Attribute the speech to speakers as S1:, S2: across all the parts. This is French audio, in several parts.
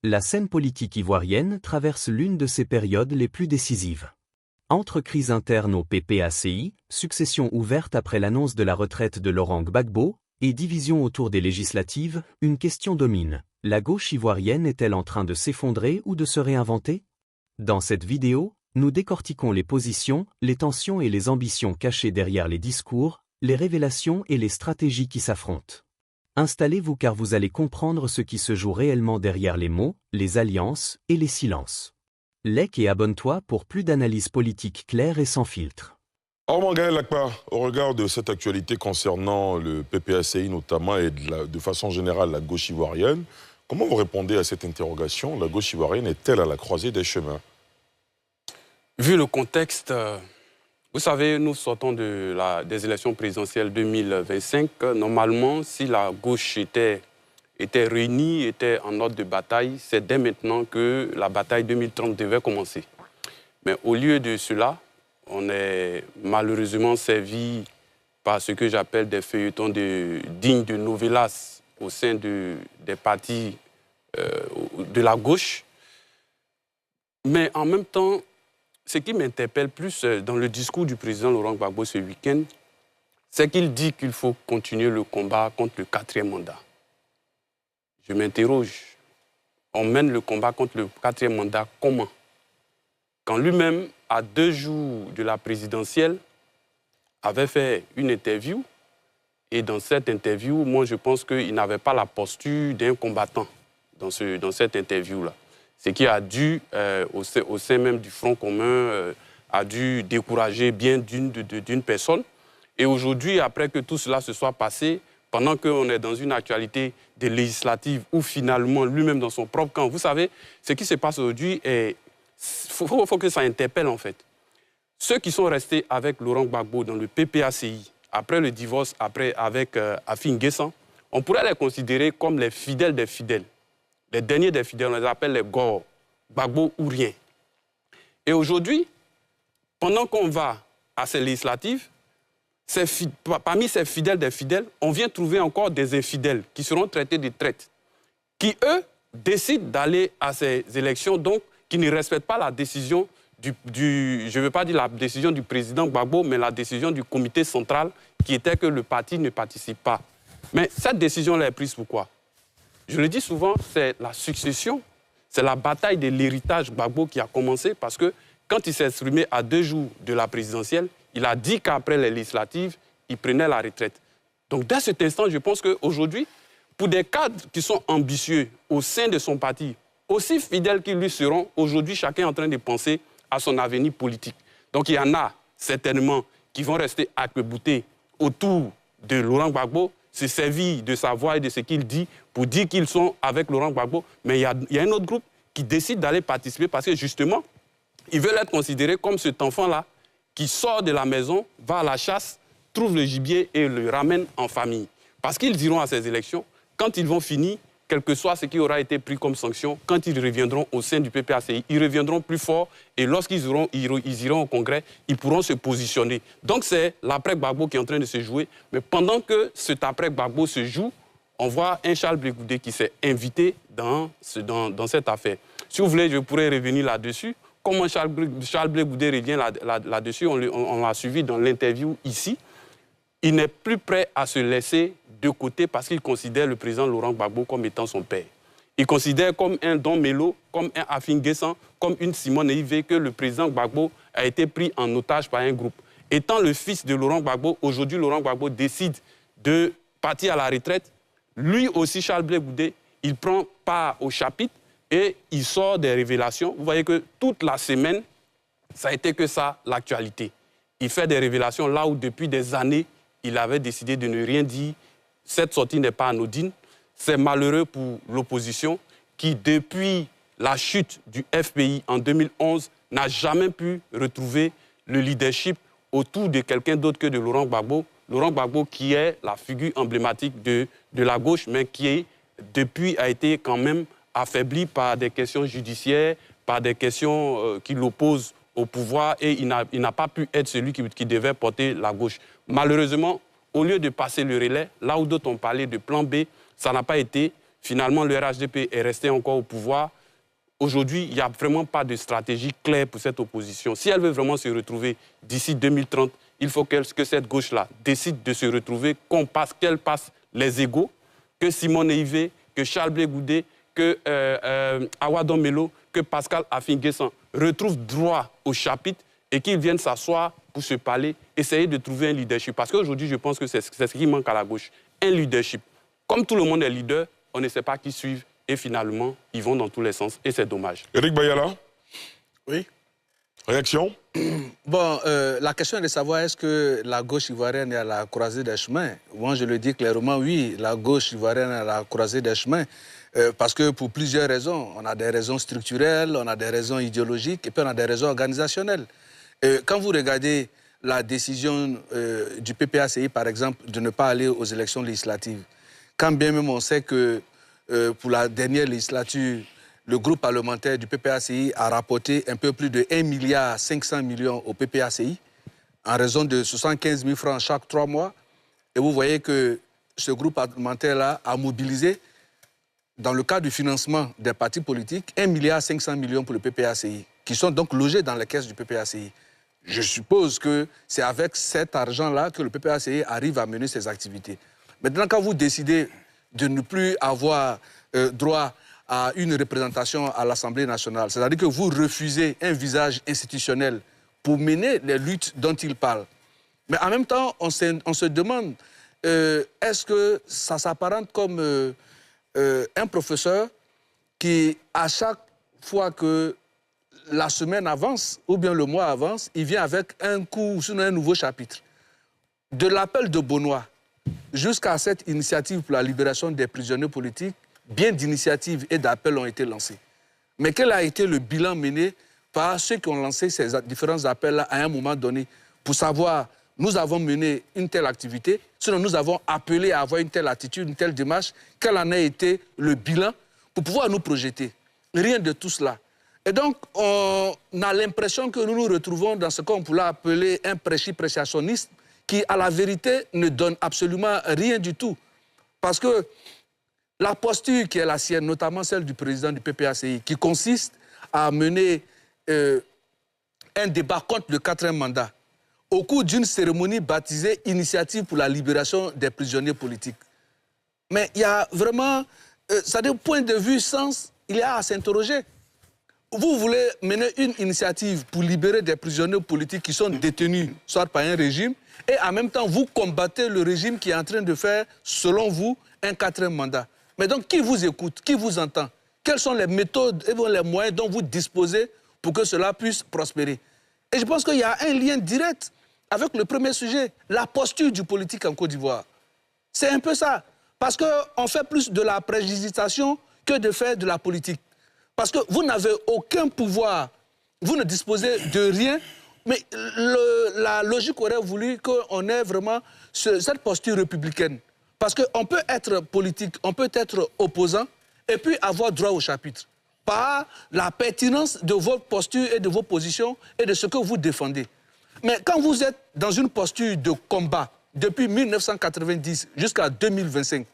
S1: La scène politique ivoirienne traverse l'une de ses périodes les plus décisives. Entre crise interne au PPACI, succession ouverte après l'annonce de la retraite de Laurent Gbagbo, et division autour des législatives, une question domine. La gauche ivoirienne est-elle en train de s'effondrer ou de se réinventer? Dans cette vidéo, nous décortiquons les positions, les tensions et les ambitions cachées derrière les discours, les révélations et les stratégies qui s'affrontent. Installez-vous car vous allez comprendre ce qui se joue réellement derrière les mots, les alliances et les silences. Like et abonne-toi pour plus d'analyses politiques claires et sans filtre.
S2: Armand Gaël Lakpa, au regard de cette actualité concernant le PPACI notamment et de façon générale la gauche ivoirienne, comment vous répondez à cette interrogation? La gauche ivoirienne est-elle à la croisée des chemins?
S3: Vu le contexte, vous savez, nous sortons des élections présidentielles 2025. Normalement, si la gauche était réunie, était en ordre de bataille, c'est dès maintenant que la bataille 2030 devait commencer. Mais au lieu de cela, on est malheureusement servi par ce que j'appelle des feuilletons dignes de novelas au sein des partis de la gauche. Mais en même temps, ce qui m'interpelle plus dans le discours du président Laurent Gbagbo ce week-end, c'est qu'il dit qu'il faut continuer le combat contre le 4e mandat. Je m'interroge, on mène le combat contre le 4e mandat comment? Quand lui-même, à 2 jours de la présidentielle, avait fait une interview, et dans cette interview, moi je pense qu'il n'avait pas la posture d'un combattant dans cette interview-là. Ce qui a dû, au sein même du Front commun, a dû décourager bien d'une personne. Et aujourd'hui, après que tout cela se soit passé, pendant qu'on est dans une actualité des législatives où finalement, lui-même dans son propre camp, vous savez, ce qui se passe aujourd'hui, il faut que ça interpelle en fait. Ceux qui sont restés avec Laurent Gbagbo dans le PPACI, après le divorce, avec Afin Guessan, on pourrait les considérer comme les fidèles des fidèles. Les derniers des fidèles, on les appelle les Gor, Gbagbo ou rien. Et aujourd'hui, pendant qu'on va à ces législatives, parmi ces fidèles des fidèles, on vient trouver encore des infidèles qui seront traités de traîtres, qui, eux, décident d'aller à ces élections, donc qui ne respectent pas la décision je ne veux pas dire la décision du président Gbagbo, mais la décision du comité central, qui était que le parti ne participe pas. Mais cette décision-là est prise pourquoi? Je le dis souvent, c'est la succession, c'est la bataille de l'héritage Gbagbo qui a commencé parce que quand il s'est exprimé à 2 jours de la présidentielle, il a dit qu'après les législatives, il prenait la retraite. Donc dès cet instant, je pense qu'aujourd'hui, pour des cadres qui sont ambitieux au sein de son parti, aussi fidèles qu'ils lui seront, aujourd'hui, chacun est en train de penser à son avenir politique. Donc il y en a certainement qui vont rester arc-boutés autour de Laurent Gbagbo, se servir de sa voix et de ce qu'il dit pour dire qu'ils sont avec Laurent Gbagbo. Mais il y a un autre groupe qui décide d'aller participer parce que justement, ils veulent être considérés comme cet enfant-là qui sort de la maison, va à la chasse, trouve le gibier et le ramène en famille. Parce qu'ils iront à ces élections, quand ils vont finir, quel que soit ce qui aura été pris comme sanction, quand ils reviendront au sein du PPACI, ils reviendront plus forts et lorsqu'ils iront au Congrès, ils pourront se positionner. Donc c'est l'après-Gbagbo qui est en train de se jouer. Mais pendant que cet après-Gbagbo se joue, on voit un Charles Blé Goudé qui s'est invité dans cette affaire. Si vous voulez, je pourrais revenir là-dessus. Comment Charles Blé Goudé revient là-dessus, on l'a suivi dans l'interview ici. Il n'est plus prêt à se laisser de côté parce qu'il considère le président Laurent Gbagbo comme étant son père. Il considère comme un Don Melo, comme un Afin Guessan, comme une Simone Ivé que le président Gbagbo a été pris en otage par un groupe. Étant le fils de Laurent Gbagbo, aujourd'hui Laurent Gbagbo décide de partir à la retraite. Lui aussi, Charles Blé Goudé, il prend part au chapitre et il sort des révélations. Vous voyez que toute la semaine, ça a été que ça, l'actualité. Il fait des révélations là où depuis des années, il avait décidé de ne rien dire. Cette sortie n'est pas anodine. C'est malheureux pour l'opposition qui, depuis la chute du FPI en 2011, n'a jamais pu retrouver le leadership autour de quelqu'un d'autre que de Laurent Gbagbo. Laurent Gbagbo qui est la figure emblématique de la gauche, mais qui, depuis, a été quand même affaibli par des questions judiciaires, par des questions qui l'opposent au pouvoir et il n'a pas pu être celui qui devait porter la gauche. Malheureusement, au lieu de passer le relais, là où d'autres ont parlé de plan B, ça n'a pas été. Finalement, le RHDP est resté encore au pouvoir. Aujourd'hui, il n'y a vraiment pas de stratégie claire pour cette opposition. Si elle veut vraiment se retrouver d'ici 2030, il faut que cette gauche-là décide de se retrouver, qu'elle passe les égaux, que Simone Eivé, que Charles Blé Goudé, que Awadon Melo, que Pascal Afin-Guessan retrouvent droit au chapitre et qu'ils viennent s'asseoir pour se parler, essayer de trouver un leadership. Parce qu'aujourd'hui, je pense que c'est ce qui manque à la gauche, un leadership. Comme tout le monde est leader, on ne sait pas qui suivre et finalement, ils vont dans tous les sens et c'est dommage.
S2: Éric Bayala?
S4: Oui.
S2: Réaction?
S4: Bon, la question est de savoir est-ce que la gauche ivoirienne est à la croisée des chemins. Moi, je le dis clairement, oui, la gauche ivoirienne est à la croisée des chemins. Parce que pour plusieurs raisons. On a des raisons structurelles, on a des raisons idéologiques et puis on a des raisons organisationnelles. Quand vous regardez la décision du PPACI, par exemple, de ne pas aller aux élections législatives, quand bien même on sait que pour la dernière législature, le groupe parlementaire du PPACI a rapporté un peu plus de 1,5 milliard au PPACI en raison de 75 000 francs chaque 3 mois. Et vous voyez que ce groupe parlementaire-là a mobilisé, dans le cadre du financement des partis politiques, 1,5 milliard pour le PPACI, qui sont donc logés dans les caisses du PPACI. Je suppose que c'est avec cet argent-là que le PPACI arrive à mener ses activités. Maintenant, quand vous décidez de ne plus avoir droit à une représentation à l'Assemblée nationale, c'est-à-dire que vous refusez un visage institutionnel pour mener les luttes dont il parle. Mais en même temps, on se demande, est-ce que ça s'apparente comme un professeur qui, à chaque fois que la semaine avance, ou bien le mois avance, il vient avec un cours sur un nouveau chapitre. De l'appel de Benoît jusqu'à cette initiative pour la libération des prisonniers politiques, bien d'initiatives et d'appels ont été lancés. Mais quel a été le bilan mené par ceux qui ont lancé ces différents appels-là à un moment donné pour savoir, nous avons mené une telle activité, sinon nous avons appelé à avoir une telle attitude, une telle démarche, quel en a été le bilan pour pouvoir nous projeter? Rien de tout cela. Et donc, on a l'impression que nous nous retrouvons dans ce qu'on pourrait appeler un prêchi-prêchationniste qui, à la vérité, ne donne absolument rien du tout. Parce que la posture qui est la sienne, notamment celle du président du PPACI, qui consiste à mener un débat contre le 4e mandat, au cours d'une cérémonie baptisée « Initiative pour la libération des prisonniers politiques ». Mais il y a vraiment, c'est-à-dire, point de vue, sens, il y a à s'interroger. Vous voulez mener une initiative pour libérer des prisonniers politiques qui sont détenus, soit par un régime, et en même temps, vous combattez le régime qui est en train de faire, selon vous, un 4e mandat. Mais donc, qui vous écoute? Qui vous entend? Quelles sont les méthodes et les moyens dont vous disposez pour que cela puisse prospérer? Et je pense qu'il y a un lien direct avec le premier sujet, la posture du politique en Côte d'Ivoire. C'est un peu ça. Parce qu'on fait plus de la préjudication que de faire de la politique. Parce que vous n'avez aucun pouvoir, vous ne disposez de rien, mais la logique aurait voulu qu'on ait vraiment cette posture républicaine. Parce qu'on peut être politique, on peut être opposant, et puis avoir droit au chapitre. Par la pertinence de votre posture et de vos positions et de ce que vous défendez. Mais quand vous êtes dans une posture de combat, depuis 1990 jusqu'à 2025,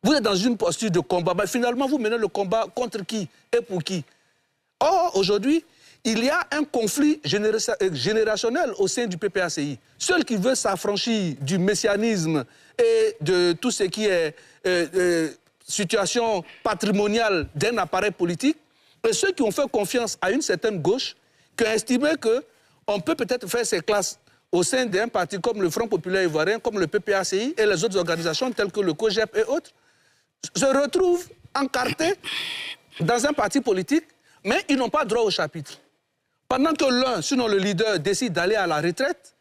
S4: vous êtes dans une posture de combat, mais finalement vous menez le combat contre qui et pour qui? Or, aujourd'hui, il y a un conflit générationnel au sein du PPACI. Seul qui veut s'affranchir du messianisme et de tout ce qui est situation patrimoniale d'un appareil politique, et ceux qui ont fait confiance à une certaine gauche, qui ont estimé qu'on peut peut-être faire ses classes au sein d'un parti comme le Front populaire ivoirien, comme le PPACI et les autres organisations telles que le COGEP et autres, se retrouvent encartés dans un parti politique, mais ils n'ont pas droit au chapitre. Pendant que l'un, sinon le leader, décide d'aller à la retraite,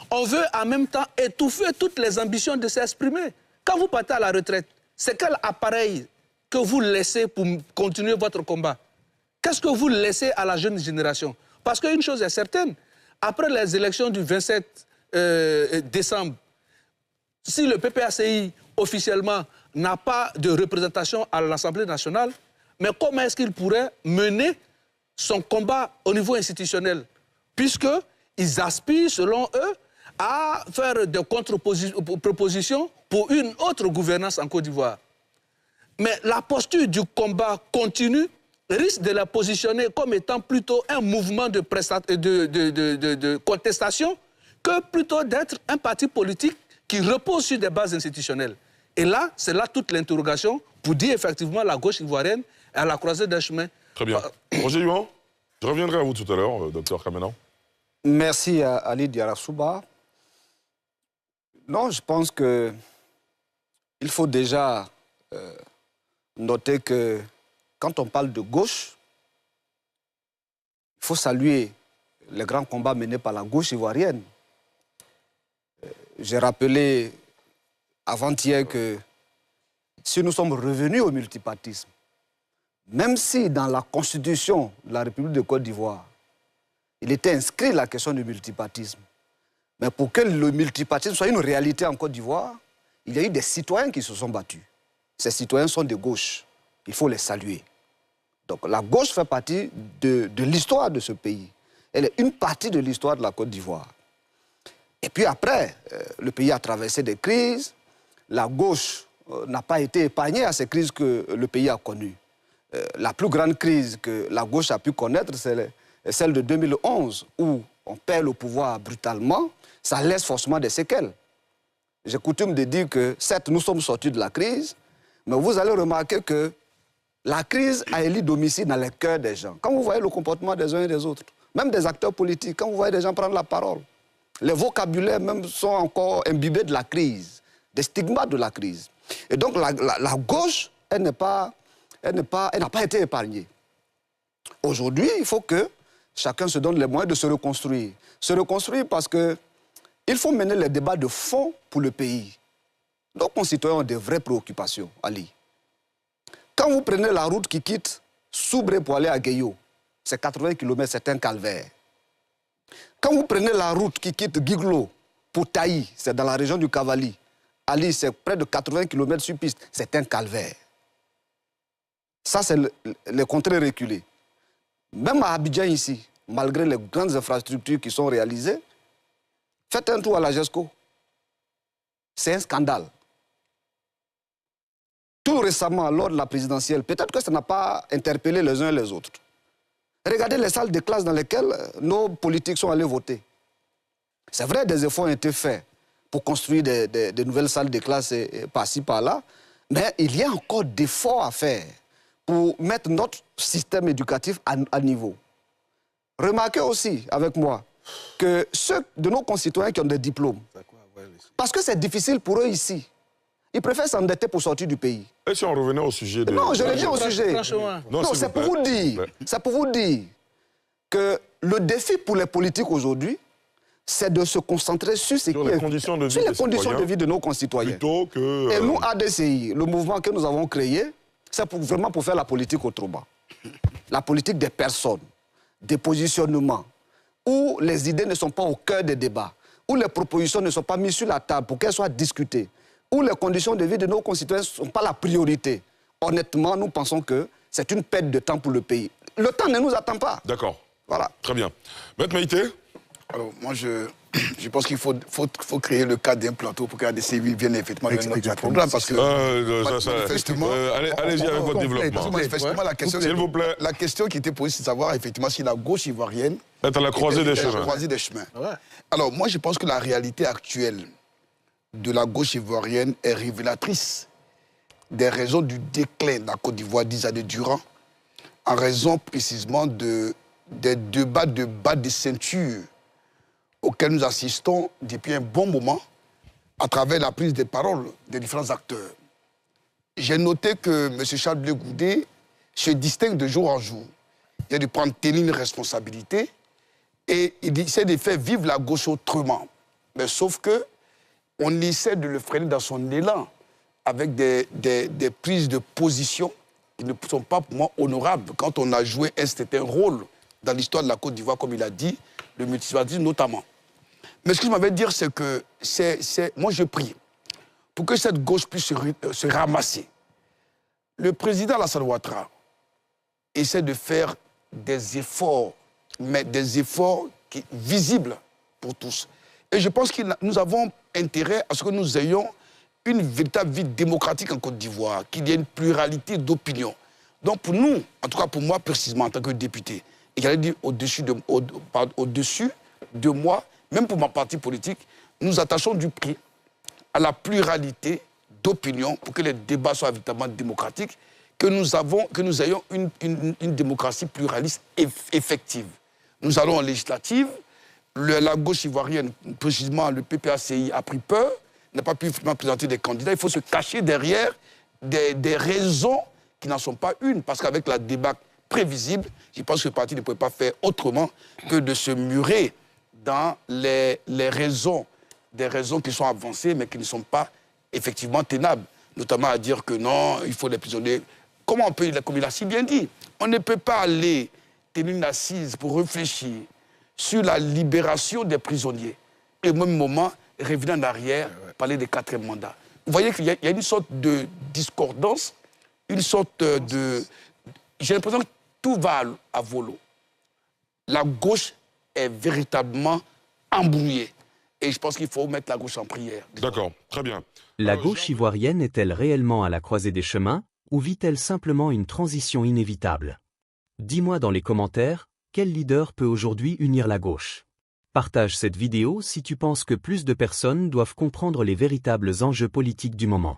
S4: on veut en même temps étouffer toutes les ambitions de s'exprimer. Quand vous partez à la retraite, c'est quel appareil que vous laissez pour continuer votre combat? Qu'est-ce que vous laissez à la jeune génération? Parce qu'une chose est certaine, après les élections du 27 décembre, si le PPACI officiellement n'a pas de représentation à l'Assemblée nationale, mais comment est-ce qu'il pourrait mener son combat au niveau institutionnel? Puisqu'ils aspirent, selon eux, à faire des contre-propositions pour une autre gouvernance en Côte d'Ivoire. Mais la posture du combat continu risque de la positionner comme étant plutôt un mouvement de contestation que plutôt d'être un parti politique qui repose sur des bases institutionnelles. Et là, c'est là toute l'interrogation pour dire effectivement la gauche ivoirienne est à la croisée des chemins.
S2: Très bien. Roger Yuan, je reviendrai à vous tout à l'heure, docteur Kamenan.
S5: Merci à Ali Diarasouba. Non, je pense que il faut déjà noter que quand on parle de gauche, il faut saluer les grands combats menés par la gauche ivoirienne. J'ai rappelé avant-hier que si nous sommes revenus au multipartisme, même si dans la constitution de la République de Côte d'Ivoire, il était inscrit la question du multipartisme, mais pour que le multipartisme soit une réalité en Côte d'Ivoire, il y a eu des citoyens qui se sont battus. Ces citoyens sont de gauche. Il faut les saluer. Donc la gauche fait partie de l'histoire de ce pays. Elle est une partie de l'histoire de la Côte d'Ivoire. Et puis après, le pays a traversé des crises. La gauche n'a pas été épargnée à ces crises que le pays a connues. La plus grande crise que la gauche a pu connaître, c'est celle de 2011, où on perd le pouvoir brutalement. Ça laisse forcément des séquelles. J'ai coutume de dire que, certes, nous sommes sortis de la crise, mais vous allez remarquer que la crise a élu domicile dans les cœurs des gens. Quand vous voyez le comportement des uns et des autres, même des acteurs politiques, quand vous voyez des gens prendre la parole, les vocabulaires même sont encore imbibés de la crise, des stigmates de la crise. Et donc la gauche, elle n'a pas été épargnée. Aujourd'hui, il faut que chacun se donne les moyens de se reconstruire. Se reconstruire parce qu'il faut mener les débats de fond pour le pays. Nos concitoyens ont des vraies préoccupations, Ali. Quand vous prenez la route qui quitte Soubré pour aller à Guéyo, c'est 80 km, c'est un calvaire. Quand vous prenez la route qui quitte Guiglo pour Taï, c'est dans la région du Cavali, Ali, c'est près de 80 km sur piste, c'est un calvaire. Ça, c'est les contrées reculées. Même à Abidjan ici, malgré les grandes infrastructures qui sont réalisées, faites un tour à la GESCO. C'est un scandale. Tout récemment, lors de la présidentielle, peut-être que ça n'a pas interpellé les uns et les autres. Regardez les salles de classe dans lesquelles nos politiques sont allés voter. C'est vrai, des efforts ont été faits pour construire des nouvelles salles de classe par-ci, par-là, mais il y a encore d'efforts à faire pour mettre notre système éducatif à niveau. Remarquez aussi, avec moi, que ceux de nos concitoyens qui ont des diplômes, parce que c'est difficile pour eux ici, ils préfèrent s'endetter pour sortir du pays.
S2: Et si on revenait au sujet de...
S5: Non, je reviens au sujet. Non, c'est pour vous dire. C'est pour vous dire que le défi pour les politiques aujourd'hui, c'est de se concentrer sur ce
S2: les conditions de vie
S5: de nos concitoyens.
S2: Plutôt que...
S5: Et nous, ADCI, le mouvement que nous avons créé, c'est vraiment pour faire la politique autrement. La politique des personnes, des positionnements, où les idées ne sont pas au cœur des débats, où les propositions ne sont pas mises sur la table pour qu'elles soient discutées, où les conditions de vie de nos concitoyens ne sont pas la priorité. Honnêtement, nous pensons que c'est une perte de temps pour le pays. Le temps ne nous attend pas.
S2: D'accord.
S5: Voilà.
S2: Très bien. Maître Maïté?
S6: Alors, moi, je pense qu'il faut créer le cadre d'un plateau pour que des civils viennent effectivement dans notre programme. Parce que, manifestement...
S2: Allez-y avec votre développement.
S6: Manifestement,
S2: s'il vous plaît.
S6: La question qui était posée, c'est de savoir effectivement si la gauche ivoirienne...
S2: est à la croisée des chemins.
S6: croisée des chemins. Ouais. Alors, moi, je pense que la réalité actuelle de la gauche ivoirienne est révélatrice des raisons du déclin de la Côte d'Ivoire 10 années durant, en raison précisément des débats de bas de ceinture auxquels nous assistons depuis un bon moment à travers la prise de parole des différents acteurs. J'ai noté que M. Charles Blé Goudé se distingue de jour en jour. Il a dû prendre une responsabilité et il essaie de faire vivre la gauche autrement. Mais sauf que on essaie de le freiner dans son élan avec des prises de position qui ne sont pas pour moi honorables. Quand on a joué un certain rôle dans l'histoire de la Côte d'Ivoire, comme il a dit, le multipartisme notamment. Mais ce que je m'avais dire, c'est que moi je prie pour que cette gauche puisse se ramasser. Le président Alassane Ouattara essaie de faire des efforts, mais des efforts visibles pour tous. Et je pense que nous avons intérêt à ce que nous ayons une véritable vie démocratique en Côte d'Ivoire, qu'il y ait une pluralité d'opinions. Donc pour nous, en tout cas pour moi précisément en tant que député, et j'allais dire au-dessus de moi, même pour ma partie politique, nous attachons du prix à la pluralité d'opinions pour que les débats soient véritablement démocratiques, que nous ayons une démocratie pluraliste effective. Nous allons en législative, la gauche ivoirienne, précisément le PPACI, a pris peur, n'a pas pu présenter des candidats. Il faut se cacher derrière des raisons qui n'en sont pas une, parce qu'avec la débâcle prévisible, je pense que le parti ne pouvait pas faire autrement que de se murer dans les raisons, des raisons qui sont avancées, mais qui ne sont pas effectivement tenables. Notamment à dire que non, il faut les prisonniers. Comment on peut, comme il a si bien dit, on ne peut pas aller tenir une assise pour réfléchir sur la libération des prisonniers et au même moment revenir en arrière, parler des 4e mandats. Vous voyez qu'il y a une sorte de discordance, une sorte de... J'ai l'impression que tout va à volo. La gauche est véritablement embrouillée. Et je pense qu'il faut mettre la gauche en prière.
S2: D'accord, très bien.
S1: La gauche ivoirienne est-elle réellement à la croisée des chemins, ou vit-elle simplement une transition inévitable? Dis-moi dans les commentaires, quel leader peut aujourd'hui unir la gauche? Partage cette vidéo si tu penses que plus de personnes doivent comprendre les véritables enjeux politiques du moment.